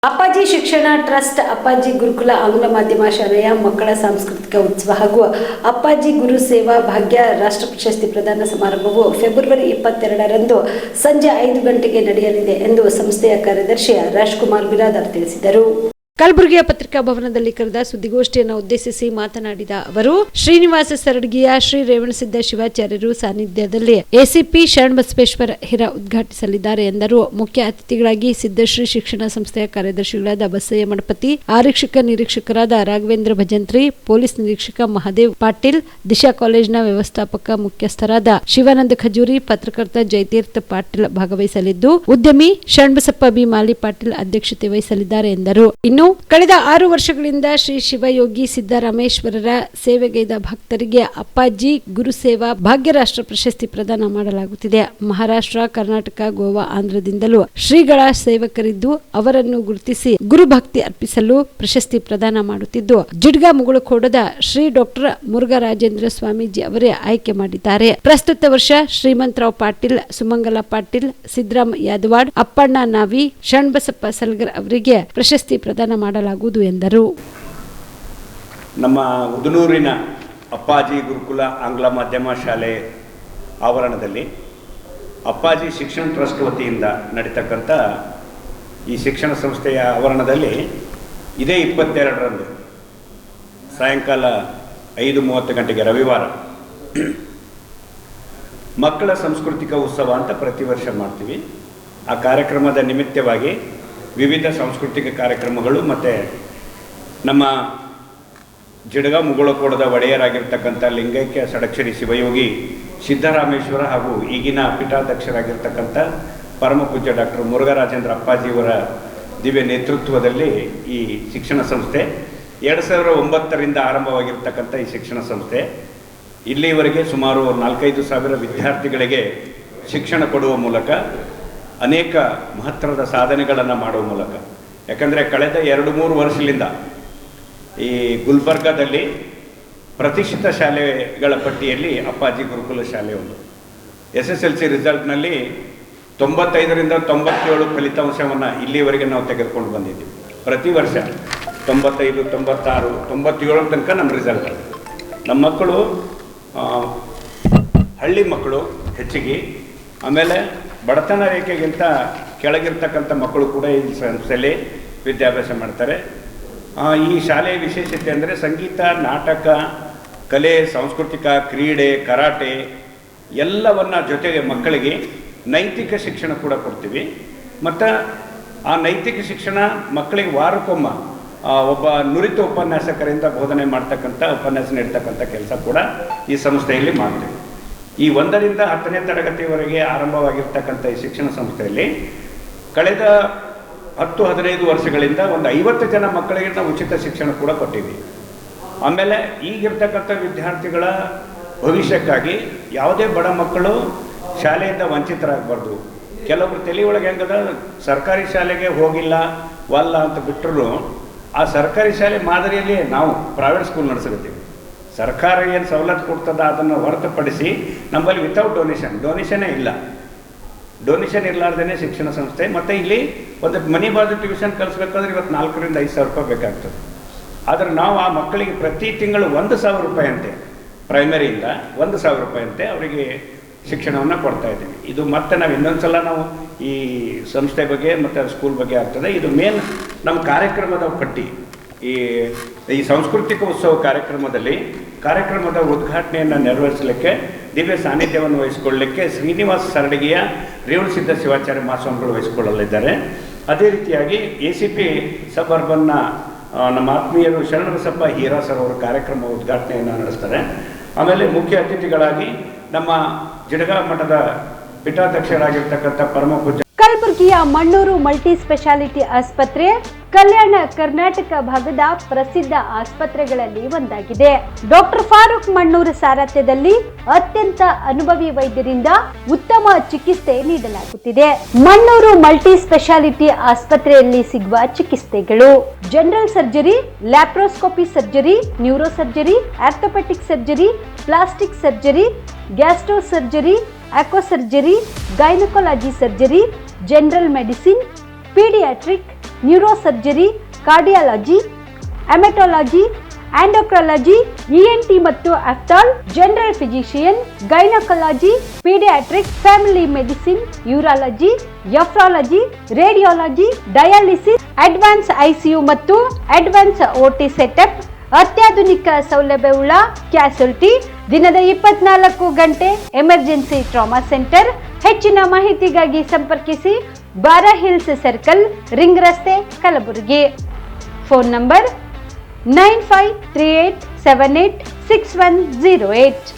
ಅಪ್ಪಾಜಿ ಶಿಕ್ಷಣ ಟ್ರಸ್ಟ್ ಅಪ್ಪಾಜಿ ಗುರುಕುಲ ಆಂಗ್ಲ ಮಾಧ್ಯಮ ಶಾಲೆಯ ಮಕ್ಕಳ ಸಾಂಸ್ಕೃತಿಕ ಉತ್ಸವ ಹಾಗೂ ಅಪ್ಪಾಜಿ ಗುರು ಸೇವಾ ಭಾಗ್ಯ ರಾಷ್ಟ್ರ ಪ್ರಶಸ್ತಿ ಪ್ರದಾನ ಸಮಾರಂಭವು ಫೆಬ್ರವರಿ 22ರಂದು ಸಂಜೆ 5 ಗಂಟೆಗೆ ನಡೆಯಲಿದೆ ಎಂದು ಸಂಸ್ಥೆಯ ಕಾರ್ಯದರ್ಶಿ ರಾಜ್ಕುಮಾರ್ ಬಿರಾದಾರ್ ತಿಳಿಸಿದರು. ಕಲಬುರಗಿಯ ಪತ್ರಿಕಾ ಭವನದಲ್ಲಿ ಕರೆದ ಸುದ್ದಿಗೋಷ್ಠಿಯನ್ನು ಉದ್ದೇಶಿಸಿ ಮಾತನಾಡಿದ ಅವರು, ಶ್ರೀನಿವಾಸ ಸರಡಗಿಯ ಶ್ರೀ ರೇವಣಸಿದ್ದ ಶಿವಾಚಾರ್ಯರು ಸಾನ್ನಿಧ್ಯದಲ್ಲಿ ಎಸಿಪಿ ಶರಣಬಸವೇಶ್ವರ ಹಿರ ಉದ್ಘಾಟಿಸಲಿದ್ದಾರೆ ಎಂದರು. ಮುಖ್ಯ ಅತಿಥಿಗಳಾಗಿ ಸಿದ್ದಶ್ರೀ ಶಿಕ್ಷಣ ಸಂಸ್ಥೆಯ ಕಾರ್ಯದರ್ಶಿಗಳಾದ ಬಸಯ್ಯ ಮಡಪತಿ, ಆರಕ್ಷಕ ನಿರೀಕ್ಷಕರಾದ ರಾಘವೇಂದ್ರ ಭಜಂತ್ರಿ, ಪೊಲೀಸ್ ನಿರೀಕ್ಷಕ ಮಹಾದೇವ್ ಪಾಟೀಲ್, ದಿಶಾ ಕಾಲೇಜಿನ ವ್ಯವಸ್ಥಾಪಕ ಮುಖ್ಯಸ್ಥರಾದ ಶಿವಾನಂದ ಖಜೂರಿ, ಪತ್ರಕರ್ತ ಜಯತೀರ್ಥ ಪಾಟೀಲ್ ಭಾಗವಹಿಸಲಿದ್ದು, ಉದ್ಯಮಿ ಶರಣಬಸಪ್ಪ ಬಿ ಮಾಲಿ ಪಾಟೀಲ್ ಅಧ್ಯಕ್ಷತೆ ವಹಿಸಲಿದ್ದಾರೆ ಎಂದರು. ಇನ್ನು ಕಳೆದ 6 ವರ್ಷಗಳಿಂದ ಶ್ರೀ ಶಿವಯೋಗಿ ಸಿದ್ದರಾಮೇಶ್ವರರ ಸೇವೆಗೈದ ಭಕ್ತರಿಗೆ ಅಪ್ಪಾಜಿ ಗುರುಸೇವಾ ಭಾಗ್ಯ ರಾಷ್ಟ್ರ ಪ್ರಶಸ್ತಿ ಪ್ರದಾನ ಮಾಡಲಾಗುತ್ತಿದೆ. ಮಹಾರಾಷ್ಟ್ರ, ಕರ್ನಾಟಕ, ಗೋವಾ, ಆಂಧ್ರದಿಂದಲೂ ಶ್ರೀಗಳ ಸೇವಕರಿದ್ದು ಅವರನ್ನು ಗುರುತಿಸಿ ಗುರುಭಕ್ತಿ ಅರ್ಪಿಸಲು ಪ್ರಶಸ್ತಿ ಪ್ರದಾನ ಮಾಡುತ್ತಿದ್ದು, ಜಿಡ್ಗಾ ಮುಗುಳಖೋಡದ ಶ್ರೀ ಡಾಕ್ಟರ್ ಮುರುಘರಾಜೇಂದ್ರ ಸ್ವಾಮೀಜಿ ಅವರೇ ಆಯ್ಕೆ ಮಾಡಿದ್ದಾರೆ. ಪ್ರಸ್ತುತ ವರ್ಷ ಶ್ರೀಮಂತರಾವ್ ಪಾಟೀಲ್, ಸುಮಂಗಲ ಪಾಟೀಲ್, ಸಿದ್ದರಾಮ್ ಯಾದವಾಡ್, ಅಪ್ಪಣ್ಣ ನಾವಿ, ಶರಣಬಸಪ್ಪ ಸಲ್ಗರ್ ಅವರಿಗೆ ಪ್ರಶಸ್ತಿ ಪ್ರದಾನ ಮಾಡಲಾಗುವುದು ಎಂದರು. ನಮ್ಮ ಉದನೂರಿನ ಅಪ್ಪಾಜಿ ಗುರುಕುಲ ಆಂಗ್ಲ ಮಾಧ್ಯಮ ಶಾಲೆ ಆವರಣದಲ್ಲಿ ಅಪ್ಪಾಜಿ ಶಿಕ್ಷಣ ಟ್ರಸ್ಟ್ ವತಿಯಿಂದ ನಡೀತಕ್ಕಂಥ ಈ ಶಿಕ್ಷಣ ಸಂಸ್ಥೆಯ ಆವರಣದಲ್ಲಿ ಇದೇ 22ರಂದು ಸಾಯಂಕಾಲ 5:30 ಗಂಟೆಗೆ ರವಿವಾರ ಮಕ್ಕಳ ಸಾಂಸ್ಕೃತಿಕ ಉತ್ಸವ ಅಂತ ಪ್ರತಿ ವರ್ಷ ಮಾಡ್ತೀವಿ. ಆ ಕಾರ್ಯಕ್ರಮದ ನಿಮಿತ್ತವಾಗಿ ವಿವಿಧ ಸಾಂಸ್ಕೃತಿಕ ಕಾರ್ಯಕ್ರಮಗಳು ಮತ್ತು ನಮ್ಮ ಜಿಡ್ಗಾ ಮುಗುಳಖೋಡದ ಒಡೆಯರಾಗಿರ್ತಕ್ಕಂಥ ಲಿಂಗೈಕ್ಯ ಷಡಕ್ಷರಿ ಶಿವಯೋಗಿ ಸಿದ್ದರಾಮೇಶ್ವರ ಹಾಗೂ ಈಗಿನ ಪೀಠಾಧ್ಯಕ್ಷರಾಗಿರ್ತಕ್ಕಂಥ ಪರಮ ಪೂಜ್ಯ ಡಾಕ್ಟರ್ ಮುರುಘರಾಜೇಂದ್ರ ಅಪ್ಪಾಜಿಯವರ ದಿವ್ಯ ನೇತೃತ್ವದಲ್ಲಿ ಈ ಶಿಕ್ಷಣ ಸಂಸ್ಥೆ 2009ರಿಂದ ಆರಂಭವಾಗಿರ್ತಕ್ಕಂಥ ಈ ಶಿಕ್ಷಣ ಸಂಸ್ಥೆ ಇಲ್ಲಿವರೆಗೆ ಸುಮಾರು 4-5 ಸಾವಿರ ವಿದ್ಯಾರ್ಥಿಗಳಿಗೆ ಶಿಕ್ಷಣ ಕೊಡುವ ಮೂಲಕ ಅನೇಕ ಮಹತ್ತರದ ಸಾಧನೆಗಳನ್ನು ಮಾಡುವ ಮೂಲಕ, ಯಾಕಂದರೆ ಕಳೆದ 2-3 ವರ್ಷದಿಂದ ಈ ಗುಲ್ಬರ್ಗಾದಲ್ಲಿ ಪ್ರತಿಷ್ಠಿತ ಶಾಲೆಗಳ ಪಟ್ಟಿಯಲ್ಲಿ ಅಪ್ಪಾಜಿ ಗುರುಕುಲ ಶಾಲೆ ಒಂದು. SSLC ರಿಸಲ್ಟ್ನಲ್ಲಿ 95ರಿಂದ 97 ಫಲಿತಾಂಶವನ್ನು ಇಲ್ಲಿವರೆಗೆ ನಾವು ತೆಗೆದುಕೊಂಡು ಬಂದಿದ್ದೀವಿ. ಪ್ರತಿ ವರ್ಷ 95, 96, 97 ತನಕ ನಮ್ಮ ರಿಸಲ್ಟ್. ನಮ್ಮ ಮಕ್ಕಳು ಹಳ್ಳಿ ಮಕ್ಕಳು ಹೆಚ್ಚಿಗೆ, ಆಮೇಲೆ ಬಡತನ ರೇಖೆಗಿಂತ ಕೆಳಗಿರ್ತಕ್ಕಂಥ ಮಕ್ಕಳು ಕೂಡ ಈ ಸಂಸ್ಥೆಯಲ್ಲಿ ವಿದ್ಯಾಭ್ಯಾಸ ಮಾಡ್ತಾರೆ. ಈ ಶಾಲೆಯ ವಿಶೇಷತೆ ಅಂದರೆ ಸಂಗೀತ, ನಾಟಕ, ಕಲೆ, ಸಾಂಸ್ಕೃತಿಕ, ಕ್ರೀಡೆ, ಕರಾಟೆ ಎಲ್ಲವನ್ನ ಜೊತೆಗೆ ಮಕ್ಕಳಿಗೆ ನೈತಿಕ ಶಿಕ್ಷಣ ಕೂಡ ಕೊಡ್ತೀವಿ. ಮತ್ತು ಆ ನೈತಿಕ ಶಿಕ್ಷಣ ಮಕ್ಕಳಿಗೆ ವಾರಕ್ಕೊಮ್ಮ ಒಬ್ಬ ನುರಿತ ಉಪನ್ಯಾಸಕರಿಂದ ಬೋಧನೆ ಮಾಡ್ತಕ್ಕಂಥ ಉಪನ್ಯಾಸ ನೀಡ್ತಕ್ಕಂಥ ಕೆಲಸ ಕೂಡ ಈ ಸಂಸ್ಥೆಯಲ್ಲಿ ಮಾಡ್ತೀವಿ. ಈ 1ರಿಂದ 10ನೇ ತರಗತಿಯವರೆಗೆ ಆರಂಭವಾಗಿರ್ತಕ್ಕಂಥ ಈ ಶಿಕ್ಷಣ ಸಂಸ್ಥೆಯಲ್ಲಿ ಕಳೆದ 10-15 ವರ್ಷಗಳಿಂದ ಒಂದು 50 ಜನ ಮಕ್ಕಳಿಗೆ ನಾವು ಉಚಿತ ಶಿಕ್ಷಣ ಕೂಡ ಕೊಟ್ಟಿದ್ದೀವಿ. ಆಮೇಲೆ ಈಗಿರ್ತಕ್ಕಂಥ ವಿದ್ಯಾರ್ಥಿಗಳ ಭವಿಷ್ಯಕ್ಕಾಗಿ ಯಾವುದೇ ಬಡ ಮಕ್ಕಳು ಶಾಲೆಯಿಂದ ವಂಚಿತರಾಗಬಾರ್ದು. ಕೆಲವರು ತಲೆಯೊಳಗೆ ಹೆಂಗದ, ಸರ್ಕಾರಿ ಶಾಲೆಗೆ ಹೋಗಿಲ್ಲ ವಲ್ಲ ಅಂತ ಬಿಟ್ಟರು ಆ ಸರ್ಕಾರಿ ಶಾಲೆ ಮಾದರಿಯಲ್ಲಿ ನಾವು ಪ್ರೈವೇಟ್ ಸ್ಕೂಲ್ ನಡೆಸಿರ್ತೀವಿ. ಸರ್ಕಾರ ಏನು ಸವಲತ್ತು ಕೊಡ್ತದ ಅದನ್ನು ಹೊರತುಪಡಿಸಿ ನಮ್ಮಲ್ಲಿ ವಿತೌಟ್ ಡೊನೇಷನ್ನೇ ಇಲ್ಲ. ಡೊನೇಷನ್ ಇರಲಾರ್ದೇ ಶಿಕ್ಷಣ ಸಂಸ್ಥೆ. ಮತ್ತು ಇಲ್ಲಿ ಒಂದು ಮನೆ ಬಾಜು ಟ್ಯೂಷನ್ ಕಲಿಸ್ಬೇಕಾದ್ರೆ ಇವತ್ತು 4ರಿಂದ 5 ಸಾವಿರ ರೂಪಾಯಿ ಬೇಕಾಗ್ತದೆ. ಆದರೆ ನಾವು ಆ ಮಕ್ಕಳಿಗೆ ಪ್ರತಿ ತಿಂಗಳು 1,000 ರೂಪಾಯಿ ಅಂತೆ, ಪ್ರೈಮರಿಯಿಂದ 1,000 ರೂಪಾಯಿ ಅಂತೆ ಅವರಿಗೆ ಶಿಕ್ಷಣವನ್ನು ಕೊಡ್ತಾ ಇದ್ದೀವಿ. ಇದು ಮತ್ತೆ ನಾವು ಇನ್ನೊಂದು ಸಲ ನಾವು ಈ ಸಂಸ್ಥೆ ಬಗ್ಗೆ ಮತ್ತು ಸ್ಕೂಲ್ ಬಗ್ಗೆ ಆಗ್ತದೆ. ಇದು ಮೇನ್ ನಮ್ಮ ಕಾರ್ಯಕ್ರಮದ ಪಟ್ಟಿ. ಈ ಸಾಂಸ್ಕೃತಿಕ ಉತ್ಸವ ಕಾರ್ಯಕ್ರಮದ ಉದ್ಘಾಟನೆಯನ್ನು ನೆರವೇರಿಸಲಿಕ್ಕೆ ದಿವ್ಯ ಸಾನ್ನಿಧ್ಯವನ್ನು ವಹಿಸಿಕೊಳ್ಳಲಿಕ್ಕೆ ಶ್ರೀನಿವಾಸ ಸರಡಗಿಯ ರೇವಣಸಿದ್ದ ಶಿವಾಚಾರ್ಯ ಮಹಾಸ್ವಾಮಿಗಳು ವಹಿಸಿಕೊಳ್ಳಲಿದ್ದಾರೆ. ಅದೇ ರೀತಿಯಾಗಿ ACP ಸಬರ್ಬನ್ನ ನಮ್ಮ ಆತ್ಮೀಯರು ಶರಣಬಸಪ್ಪ ಹೀರಾಸರ್ ಅವರು ಕಾರ್ಯಕ್ರಮ ಉದ್ಘಾಟನೆಯನ್ನು ನಡೆಸ್ತಾರೆ. ಆಮೇಲೆ ಮುಖ್ಯ ಅತಿಥಿಗಳಾಗಿ ನಮ್ಮ ಜಿಡ್ಗಾ ಮಠದ ಪೀಠಾಧ್ಯಕ್ಷರಾಗಿರ್ತಕ್ಕಂಥ ಪರಮ ಪೂಜ್ಯ ಕಲಬುರಗಿಯ ಮಣ್ಣೂರು ಮಲ್ಟಿ ಸ್ಪೆಷಾಲಿಟಿ ಆಸ್ಪತ್ರೆ ಕಲ್ಯಾಣ ಕರ್ನಾಟಕ ಭಾಗದ ಪ್ರಸಿದ್ಧ ಆಸ್ಪತ್ರೆಗಳಲ್ಲಿ ಒಂದಾಗಿದೆ. ಡಾಕ್ಟರ್ ಫಾರೂಕ್ ಮಣ್ಣೂರು ಸಾರಥ್ಯದಲ್ಲಿ ಅತ್ಯಂತ ಅನುಭವಿ ವೈದ್ಯರಿಂದ ಉತ್ತಮ ಚಿಕಿತ್ಸೆ ನೀಡಲಾಗುತ್ತಿದೆ. ಮಣ್ಣೂರು ಮಲ್ಟಿ ಸ್ಪೆಷಾಲಿಟಿ ಆಸ್ಪತ್ರೆಯಲ್ಲಿ ಸಿಗುವ ಚಿಕಿತ್ಸೆಗಳು: general surgery, laparoscopy surgery, neuro surgery, orthopaedic surgery, plastic surgery, gastro surgery, aqua surgery, gynaecology surgery, general medicine, paediatric, neurosurgery, cardiology, haematology, endocrinology, ENT ಮತ್ತು ophthal, general physician, gynaecology, paediatrics, family medicine, urology, nephrology, radiology, dialysis, advance ICU ಮತ್ತು advance OT setup, ಅತ್ಯಾಧುನಿಕ ಸೌಲಭ್ಯವುಳ್ಳ ಕ್ಯಾಸುಲಿಟಿ, ದಿನದ 24 ಗಂಟೆ emergency trauma centre. ಹೆಚ್ಚಿನ ಮಾಹಿತಿಗಾಗಿ ಸಂಪರ್ಕಿಸಿ ಬಾರಾ hills circle, ring ರಸ್ತೆ, ಕಲಬುರಗಿ. Phone number 9538786108.